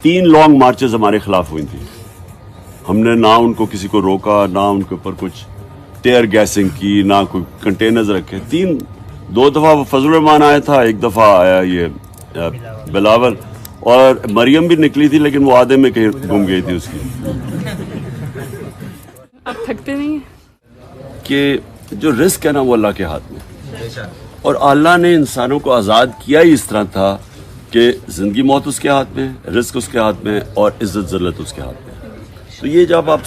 3 long marches हमारे खिलाफ हुई थी। हमने ना उनको किसी को रोका, ना उनके ऊपर कुछ टेयर गैसिंग की, ना कोई कंटेनर्स रखे। 2 दफ़ा फजल रहमान आया था, 1 दफ़ा आया ये बिलावल, और मरियम भी निकली थी, लेकिन वो आधे में कहीं गुम गई थी उसकी। आप थकते नहीं हैं? कि जो रिस्क है ना वो अल्लाह के हाथ में, और अल्लाह ने इंसानों को आज़ाद किया ही इस तरह था कि ज़िंदगी मौत उसके हाथ में, रिस्क उसके हाथ में, और इज़्ज़त ज़िल्लत उसके हाथ में। तो ये जब आप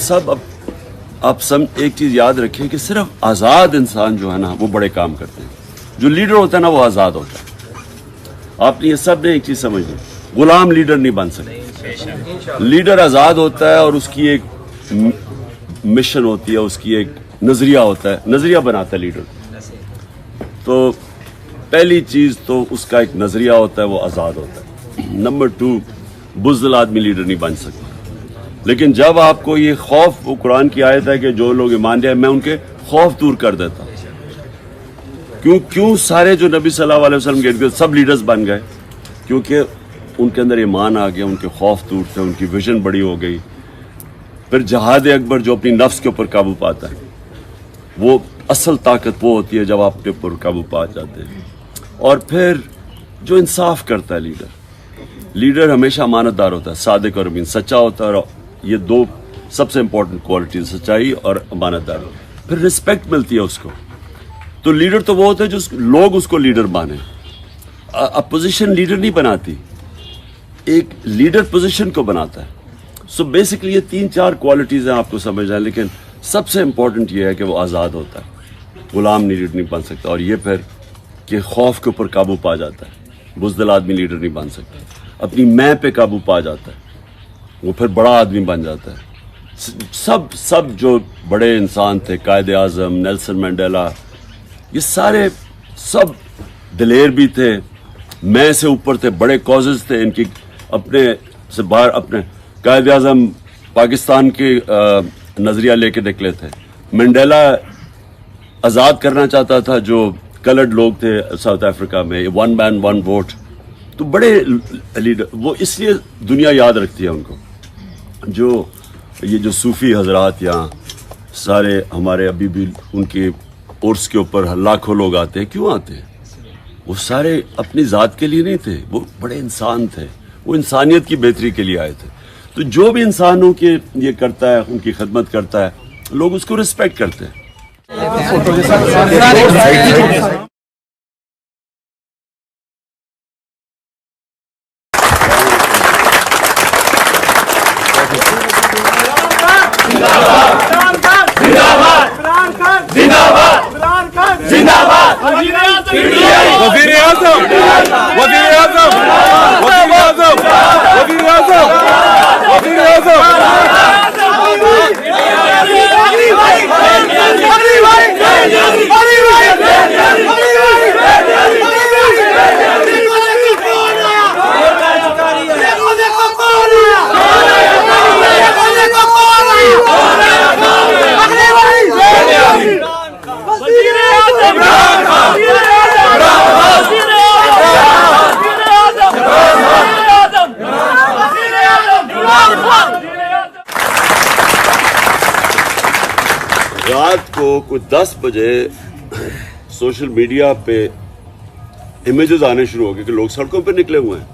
सब एक चीज़ याद रखें कि सिर्फ आज़ाद इंसान जो है ना वो बड़े काम करते हैं। जो लीडर होता है ना वो आज़ाद होता है। आपने ये सब ने एक चीज़ समझ ली, गुलाम लीडर नहीं बन सकते। लीडर आज़ाद होता है और उसकी एक मिशन होती है, उसकी एक नज़रिया होता है, नज़रिया बनाता है लीडर। तो पहली चीज़ तो उसका एक नज़रिया होता है, वो आज़ाद होता है। नंबर 2, बुज़दिल आदमी लीडर नहीं बन सकता। लेकिन जब आपको ये खौफ, वो कुरान की आयत है कि जो लोग ईमान लाए मैं उनके खौफ दूर कर देता हूँ। क्यों सारे जो नबी सल्लल्लाहु अलैहि वसल्लम के इर्द गिर्द सब लीडर्स बन गए? क्योंकि उनके अंदर ईमान आ गया, उनके खौफ दूर थे, उनकी विजन बड़ी हो गई। फिर जहाद अकबर जो अपनी नफ्स के ऊपर काबू पाता है, वो असल ताकत वो होती है जब आप अपने ऊपर काबू पा जाते हैं। और फिर जो इंसाफ करता है लीडर हमेशा अमानतदार होता है, सादिक और अमीन, सच्चा होता है। और ये 2 सबसे इंपॉर्टेंट क्वालिटीज, सच्चाई और अमानतदार। फिर रिस्पेक्ट मिलती है उसको। तो लीडर तो वो होता है जो लोग उसको लीडर माने। अपोजिशन लीडर नहीं बनाती, एक लीडर पोजीशन को बनाता है। सो बेसिकली ये 3-4 क्वालिटीज हैं, आपको समझना है। लेकिन सबसे इंपॉर्टेंट ये है कि वो आज़ाद होता है, गुलाम लीडर नहीं बन सकता। और ये फिर कि खौफ के ऊपर काबू पा जाता है। बुज़दिल आदमी लीडर नहीं बन सकता। अपनी मैं पे काबू पा जाता है, वो फिर बड़ा आदमी बन जाता है। सब जो बड़े इंसान थे, कायद आज़म, नेल्सन मंडेला, ये सारे सब दिलेर भी थे, मैं से ऊपर थे, बड़े कॉजेज थे इनकी, अपने से बाहर। अपने कायद आज़म पाकिस्तान के नज़रिया लेके निकले थे। मंडेला आज़ाद करना चाहता था जो कलर्ड लोग थे साउथ अफ्रीका में, 1 मैन 1 वोट। तो बड़े लीडर, वो इसलिए दुनिया याद रखती है उनको। जो सूफ़ी हजरात यहाँ सारे हमारे अभी भी उनके उर्स के ऊपर लाखों लोग आते हैं। क्यों आते हैं? वो सारे अपनी ज़ात के लिए नहीं थे, वो बड़े इंसान थे, वो इंसानियत की बेहतरी के लिए आए थे। तो जो भी इंसानों के ये करता है, उनकी खिदमत करता है, लोग उसको रिस्पेक्ट करते हैं। रात को कुछ 10 बजे सोशल मीडिया पे इमेजेस आने शुरू हो गए कि लोग सड़कों पे निकले हुए हैं।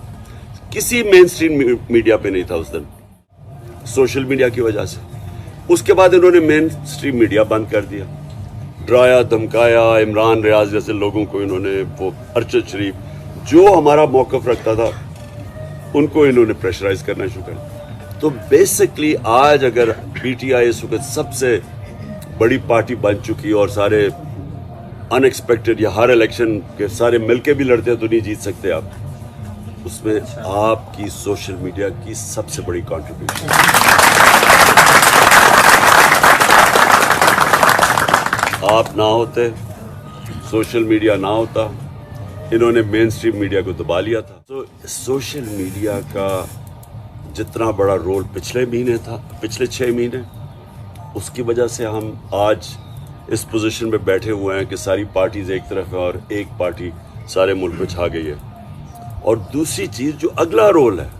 किसी मेन स्ट्रीम मीडिया पे नहीं था उस दिन, सोशल मीडिया की वजह से। उसके बाद इन्होंने मेन स्ट्रीम मीडिया बंद कर दिया, डराया धमकाया। इमरान रियाज जैसे लोगों को इन्होंने, वो अरशद शरीफ जो हमारा मौक़िफ़ रखता था, उनको इन्होंने प्रेशराइज करना शुरू कर। तो बेसिकली आज अगर पीटीआई इस वक्त सबसे बड़ी पार्टी बन चुकी और सारे अनएक्सपेक्टेड, या हर इलेक्शन के सारे मिलके भी लड़ते हैं तो नहीं जीत सकते आप, उसमें आपकी सोशल मीडिया की सबसे बड़ी कंट्रीब्यूशन। आप ना होते, सोशल मीडिया ना होता, इन्होंने मेन स्ट्रीम मीडिया को दबा लिया था। तो सोशल मीडिया का जितना बड़ा रोल पिछले महीने था, पिछले 6 महीने, उसकी वजह से हम आज इस पोजीशन पे बैठे हुए हैं कि सारी पार्टीज एक तरफ है और एक पार्टी सारे मुल्क में छा गई है। और दूसरी चीज़ जो अगला रोल है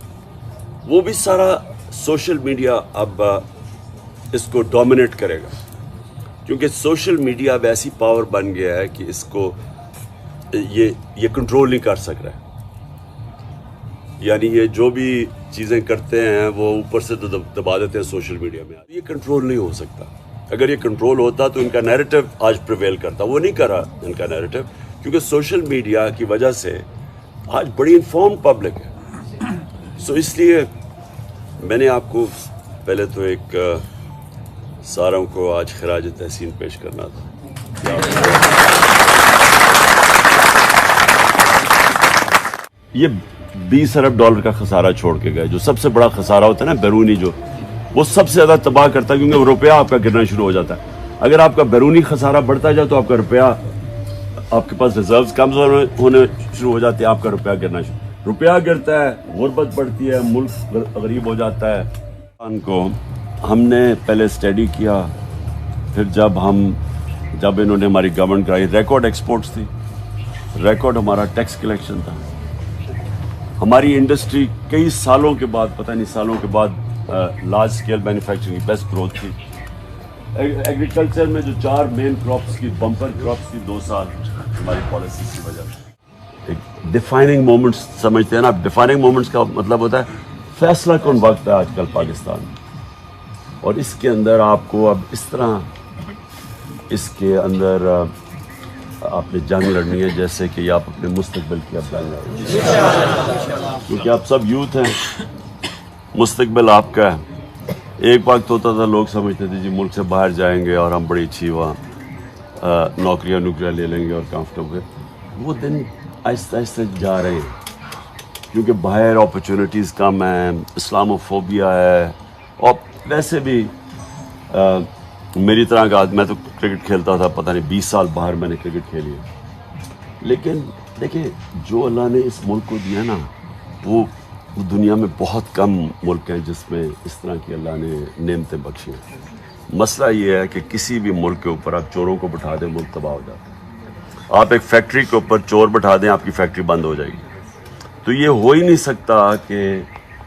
वो भी सारा सोशल मीडिया अब इसको डोमिनेट करेगा, क्योंकि सोशल मीडिया अब ऐसी पावर बन गया है कि इसको ये कंट्रोल नहीं कर सक रहा है। यानी ये जो भी चीज़ें करते हैं वो ऊपर से तो दबा देते हैं सोशल मीडिया में। ये कंट्रोल नहीं हो सकता। अगर ये कंट्रोल होता तो इनका नैरेटिव आज प्रिवेल करता। वो नहीं करा इनका नैरेटिव, क्योंकि सोशल मीडिया की वजह से आज बड़ी इन्फॉर्म पब्लिक है। सो इसलिए मैंने आपको पहले तो एक सारों को आज खराज तहसीन पेश करना था। ये 20 अरब डॉलर का खसारा छोड़ के गए। जो सबसे बड़ा खसारा होता है ना बैरूनी, जो वो सबसे ज़्यादा तबाह करता है, क्योंकि रुपया आपका गिरना शुरू हो जाता है। अगर आपका बैरूनी खसारा बढ़ता जाए तो आपका रुपया, आपके पास रिजर्व्स कम होने शुरू हो जाते हैं, आपका रुपया गिरना शुरू। रुपया गिरता है, गुर्बत बढ़ती है, मुल्क गरीब हो जाता है। को हमने पहले स्टडी किया, फिर जब इन्होंने हमारी गवर्नमेंट कराई, रिकॉर्ड एक्सपोर्ट्स थी, रिकॉर्ड हमारा टैक्स कलेक्शन था। हमारी इंडस्ट्री कई सालों के बाद, पता नहीं सालों के बाद, लार्ज स्केल मैन्युफैक्चरिंग की बेस्ट ग्रोथ थी। एग्रीकल्चर में जो 4 मेन क्रॉप्स की बम्पर क्रॉप्स थी 2 साल हमारी पॉलिसी की वजह से। एक डिफाइनिंग मोमेंट्स समझते हैं ना, डिफाइनिंग मोमेंट्स का मतलब होता है फैसला कौन वक्त है आजकल पाकिस्तान में। और इसके अंदर आपको अब इस तरह इसके अंदर आपने जंग लड़नी है जैसे कि आप अपने मुस्तकबिल की अब जंग लड़, क्योंकि आप सब यूथ हैं, मुस्तकबिल आपका है। एक वक्त होता था लोग समझते थे जी मुल्क से बाहर जाएंगे और हम बड़ी अच्छी वहाँ नौकरियाँ ले लेंगे और कंफर्टेबल। वो दिन आहिस्ता आहिस्ता जा रहे हैं, क्योंकि बाहर अपॉर्चुनिटीज़ कम हैं, इस्लामोफोबिया है। और वैसे भी मेरी तरह का मैं तो क्रिकेट खेलता था, पता नहीं 20 साल बाहर मैंने क्रिकेट खेली है। लेकिन देखिए, जो अल्लाह ने इस मुल्क को दिया ना, वो दुनिया में बहुत कम मुल्क हैं जिसमें इस तरह की अल्लाह ने नेमतें बख्शी हैं। मसला ये है कि किसी भी मुल्क के ऊपर आप चोरों को बिठा दें, मुल्क तबाह हो जाता है। आप एक फैक्ट्री के ऊपर चोर बिठा दें, आपकी फैक्ट्री बंद हो जाएगी। तो ये हो ही नहीं सकता कि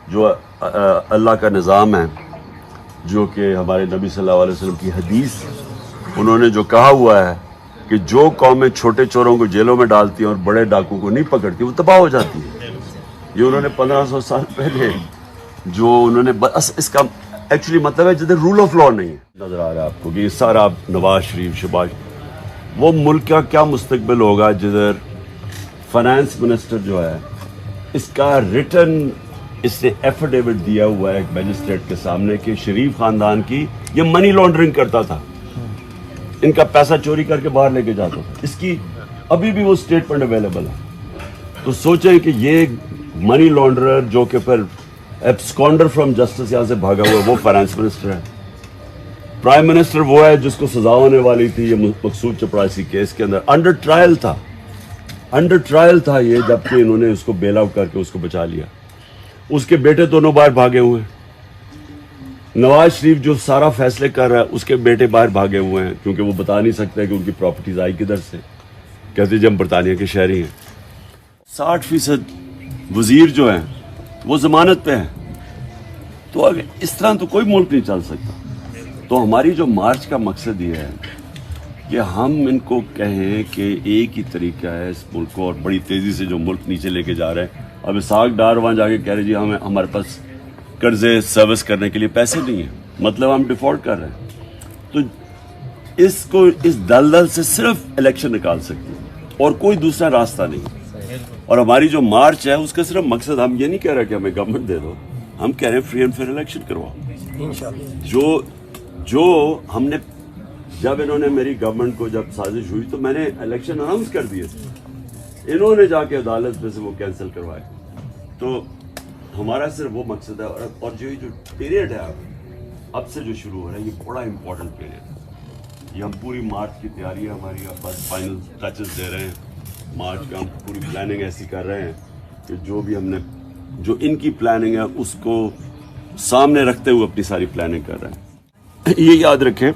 जो अल्लाह का निज़ाम है, जो कि हमारे नबी सल्लल्लाहु अलैहि वसल्लम की हदीस, उन्होंने जो कहा हुआ है कि जो कौमें छोटे चोरों को जेलों में डालती हैं और बड़े डाकू को नहीं पकड़ती, वो तबाह हो जाती है। ये उन्होंने 1500 साल पहले जो उन्होंने, बस इसका एक्चुअली मतलब है जिधर रूल ऑफ लॉ नहीं है। नजर आ रहा है आपको कि सारा नवाज शरीफ, शहबाज, वो मुल्क का क्या मुस्तकबिल होगा जिधर फाइनेंस मिनिस्टर जो है, इसका रिटर्न इसने एफिडेविट दिया हुआ है एक मैजिस्ट्रेट के सामने कि शरीफ खानदान की ये मनी लॉन्ड्रिंग करता था, इनका पैसा चोरी करके बाहर लेके जाता था। इसकी अभी भी वो स्टेटमेंट अवेलेबल है। तो सोचें कि ये मनी लॉन्ड्रर जो कि फिर एब्सकॉन्डर फ्रॉम जस्टिस यहाँ से भागा हुआ, वो फाइनेंस मिनिस्टर है। प्राइम मिनिस्टर वो है जिसको सजा होने वाली थी ये मकसूद चपरासी केस के अंदर। अंडर ट्रायल था ये, जबकि इन्होंने उसको बेल आउट करके उसको बचा लिया। उसके बेटे दोनों बाहर भागे हुए हैं। नवाज शरीफ जो सारा फैसले कर रहा है, उसके बेटे बाहर भागे हुए हैं, क्योंकि वो बता नहीं सकते कि उनकी प्रॉपर्टीज आई किधर से। कहते जी हम बरतानिया के शहरी हैं। 60% वजीर जो हैं वो जमानत पे हैं। तो अगर इस तरह तो कोई मुल्क नहीं चल सकता। तो हमारी जो मार्च का मकसद ये है कि हम इनको कहें कि एक ही तरीका है इस मुल्क को, और बड़ी तेज़ी से जो मुल्क नीचे लेके जा रहे हैं। अब इसाक डार वहाँ जाके कह रहे जी हमारे पास कर्जे सर्विस करने के लिए पैसे नहीं है, मतलब हम डिफॉल्ट कर रहे हैं। तो इसको, इस दलदल से सिर्फ इलेक्शन निकाल सकते हैं और कोई दूसरा रास्ता नहीं। और हमारी जो मार्च है उसका सिर्फ मकसद, हम ये नहीं कह रहे कि हमें गवर्नमेंट दे दो, हम कह रहे हैं फ्री एंड फेयर इलेक्शन करवाओ इंशाल्लाह। जो हमने, जब इन्होंने मेरी गवर्नमेंट को जब साजिश हुई तो मैंने इलेक्शन अनाउंस कर दिए थे, इन्होंने जाके अदालत में से वो कैंसिल करवाए। तो हमारा सिर्फ वो मकसद है। और जो पीरियड है अब से जो शुरू हो रहा है, ये बड़ा इंपॉर्टेंट पीरियड है। ये हम पूरी मार्च की तैयारी है हमारी, अब बस फाइनल टचेस दे रहे हैं मार्च का। हम पूरी प्लानिंग ऐसी कर रहे हैं कि जो भी हमने, जो इनकी प्लानिंग है उसको सामने रखते हुए अपनी सारी प्लानिंग कर रहे हैं। ये याद रखें